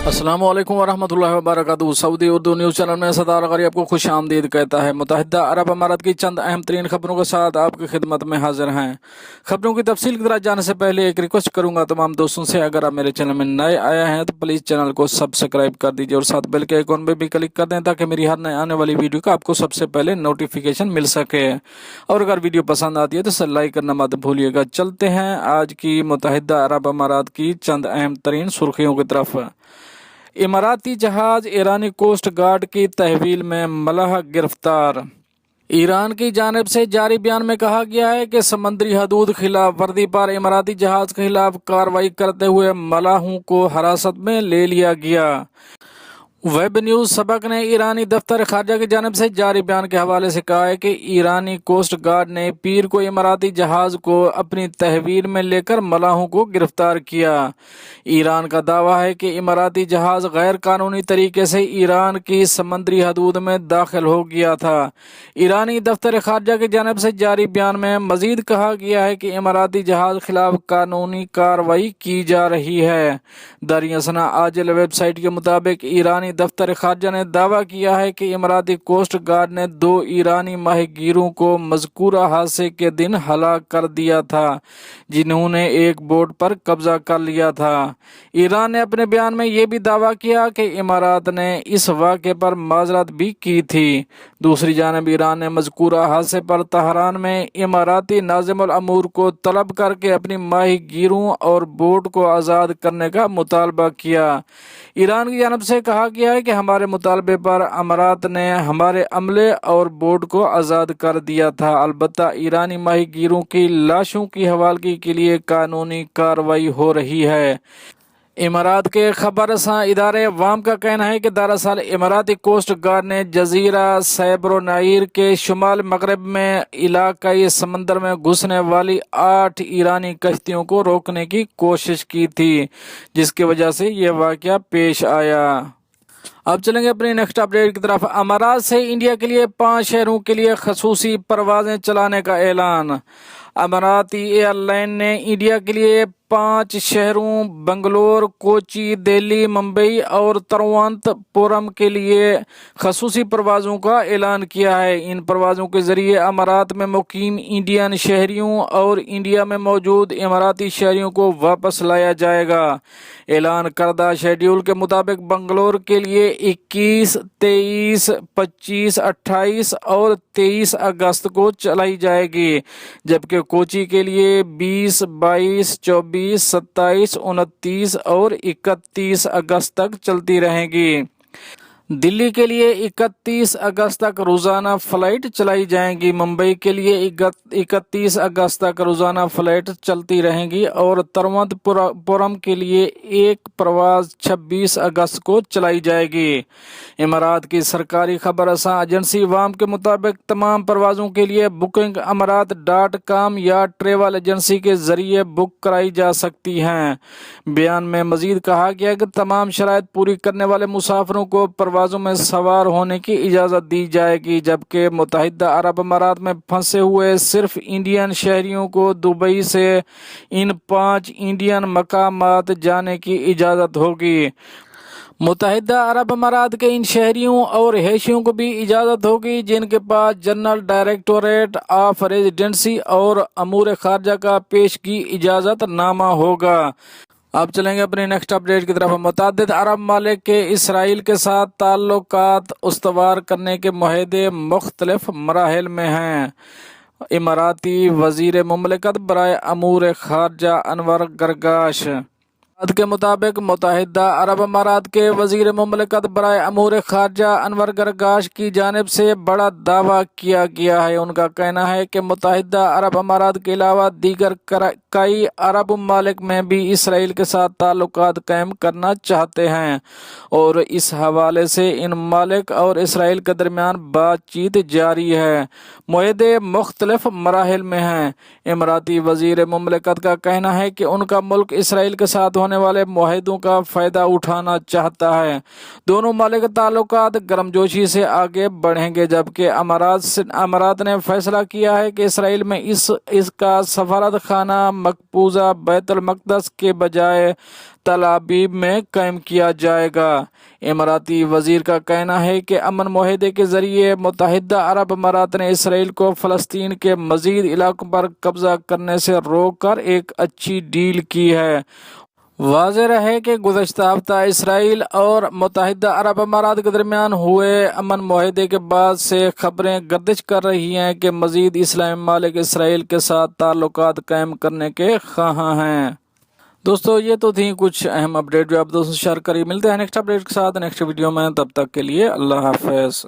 अस्सलाम वालेकुम वरहमतुल्लाहि वबरकातुहू। सऊदी उर्दू न्यूज़ चैनल में सदार गरी आपको खुश आमदीद कहता है। मुत्तहिदा अरब अमारात की चंद अहम तरीन खबरों के साथ आपकी खिदमत में हाजिर हैं। खबरों की तफसील की तरफ जाने से पहले एक रिक्वेस्ट करूंगा तमाम दोस्तों से, अगर आप मेरे चैनल में नए आए हैं तो प्लीज़ चैनल को सब्सक्राइब कर दीजिए और साथ बेल के आइकॉन पे भी क्लिक कर दें ताकि मेरी हर नए आने वाली वीडियो का आपको सबसे पहले नोटिफिकेशन मिल सके। और अगर वीडियो पसंद आती है तो इसे लाइक करना मत भूलिएगा। चलते हैं आज की मुत्तहिदा अरब अमारात की चंद अहम तरीन सुर्खियों की तरफ। इमाराती जहाज ईरानी कोस्ट गार्ड की तहवील में मलह गिरफ्तार। ईरान की जानिब से जारी बयान में कहा गया है कि समंदरी हदूद खिलाफ वर्दी पर इमाराती जहाज के खिलाफ कार्रवाई करते हुए मलाहों को हिरासत में ले लिया गया। वेब न्यूज सबक ने ईरानी दफ्तर खारजा की जानिब से जारी बयान के हवाले से कहा है कि ईरानी कोस्ट गार्ड ने पीर को इमाराती जहाज को अपनी तहवील में लेकर मलाहों को गिरफ्तार किया। ईरान का दावा है कि इमाराती जहाज गैर कानूनी तरीके से ईरान की समंदरी हदूद में दाखिल हो गया था। ईरानी दफ्तर खारजा की जानिब से जारी बयान में मजीद कहा गया है कि इमाराती जहाज खिलाफ कानूनी कार्रवाई की जा रही है। दरियासना आजिल वेबसाइट के मुताबिक ईरानी दफ्तर खारजा ने दावा किया है कि इमाराती कोस्ट गार्ड ने 2 ईरानी माहीगीरों को मज़कूरा हादसे के दिन हलाक कर दिया था, जिन्होंने एक बोट पर कब्जा कर लिया था। ईरान ने अपने बयान में यह भी दावा किया कि इमारात ने इस वाक़े पर माजरत भी की थी। दूसरी जानब ईरान ने मज़कूरा हादसे पर तहरान में इमाराती नाज़िमुल अमूर को तलब करके अपनी माहीगीरों और बोट को आज़ाद करने का मुतालबा किया। ईरान की जानब से कहा गया है कि हमारे मुतालबे पर अमारात ने हमारे अमले और बोट को आज़ाद कर दिया था। अलबत्ता ईरानी माहीगीरों की लाशों की हवालगी के लिए कानूनी कार्रवाई हो रही है। इमारात के खबरसां इदारे वाम का कहना है कि दरअसल इमाराती कोस्ट गार्ड ने जजीरा सैब्रोनाइर के शुमाल मगरब में इलाकाई समंदर में घुसने वाली 8 ईरानी कश्तियों को रोकने की कोशिश की थी, जिसकी वजह से ये वाक़या पेश आया। अब चलेंगे अपनी नेक्स्ट अपडेट की तरफ। अमारात से इंडिया के लिए 5 शहरों के लिए खसूसी परवाजें चलाने का ऐलान। अमाराती एयरलाइन ने इंडिया के लिए 5 शहरों बंगलोर, कोची, दिल्ली, मुंबई और तिरुवनंतपुरम के लिए खसूसी परवाज़ों का ऐलान किया है। इन परवाज़ों के ज़रिए अमारात में मुकीम इंडियन शहरियों और इंडिया में मौजूद इमाराती शहरियों को वापस लाया जाएगा। ऐलान करदा शेड्यूल के मुताबिक बंगलोर के लिए 21, 23, 25, 28 और 23 अगस्त को चलाई जाएगी, जबकि कोची के लिए 20, 22, 24, 27, 29 और 31 अगस्त तक चलती रहेंगी। दिल्ली के लिए 31 अगस्त तक रोज़ाना फ़्लाइट चलाई जाएंगी। मुंबई के लिए 31 अगस्त तक रोज़ाना फ़्लाइट चलती रहेंगी और तिरुवनंतपुरम के लिए एक प्रवास 26 अगस्त को चलाई जाएगी। इमारात की सरकारी खबरसां एजेंसी वाम के मुताबिक तमाम परवाज़ों के लिए बुकिंग amarat.com या ट्रेवल एजेंसी के ज़रिए बुक कराई जा सकती हैं। बयान में मज़ीद कहा गया कि तमाम शराइत पूरी करने वाले मुसाफिरों को परवाज़ों में सवार होने की इजाज़त दी जाएगी, जबकि मुत्तहिदा अरब अमारात में फंसे हुए सिर्फ इंडियन शहरियों को दुबई से इन 5 इंडियन मकामात जाने की इजाज़त होगी। मुत्तहिदा अरब अमारात के इन शहरियों और हैशियों को भी इजाज़त होगी जिनके पास जनरल डायरेक्टोरेट ऑफ रेजिडेंसी और अमूर खारजा का पेशगी इजाज़त नामा होगा। अब चलेंगे अपनी नेक्स्ट अपडेट की तरफ। मुतअद्दिद अरब मालिक के इसराइल के साथ ताल्लुकात उस्तवार करने के मुआहदे मुख्तलिफ मराहिल में हैं। इमाराती वज़ीर मुमलिकत बराए अमूर खारजा अनवर गरगाश के मुताबिक मुत्तहिदा अरब अमारात के वज़ीर मुमलिकत बराए अमूर खारजा अनवर गरगाश की जानिब से बड़ा दावा किया गया है। उनका कहना है कि मुत्तहिदा अरब अमारात के अलावा दीगर कई अरब मालिक में भी इसराइल के साथ ताल्लुकात कायम करना चाहते हैं और इस हवाले से इन मालिक और इसराइल के दरमियान बातचीत जारी है। मुआहदे मुख्तलिफ मराहिल में हैं। इमराती वज़ीर मुमलिकत का कहना है कि उनका मुल्क इसराइल के साथ होने होने वाले मुआहदों का फायदा उठाना चाहता है। दोनों मुमालिक ताल्लुकात गर्मजोशी से आगे बढ़ेंगे, जबकि अमारात ने फैसला किया है कि इसराइल में इसका सफारत खाना मकबूजा बैतुल मक़दस के बजाय तल अबीब में कायम किया जाएगा। इमाराती वजीर का कहना है कि अमन मुआहदे के जरिए मुत्तहिदा अरब अमारात ने इसराइल को फ़लस्तीन के मजीद इलाकों पर कब्जा करने से रोककर एक अच्छी डील की है। वाज़ेह है कि गुज़श्ता हफ्ता इसराइल और मुत्तहिदा अरब अमारात के दरमियान हुए अमन मुआहदे के बाद से खबरें गर्दिश कर रही हैं कि मज़ीद इस्लामी ममालिक इसराइल के साथ ताल्लुकात कायम करने के ख़्वाह हैं। दोस्तों, ये तो थी कुछ अहम अपडेट जो आप दोस्तों शेयर करिए। मिलते हैं नेक्स्ट अपडेट के साथ नेक्स्ट वीडियो में, तब तक के लिए अल्लाह हाफ़िज़।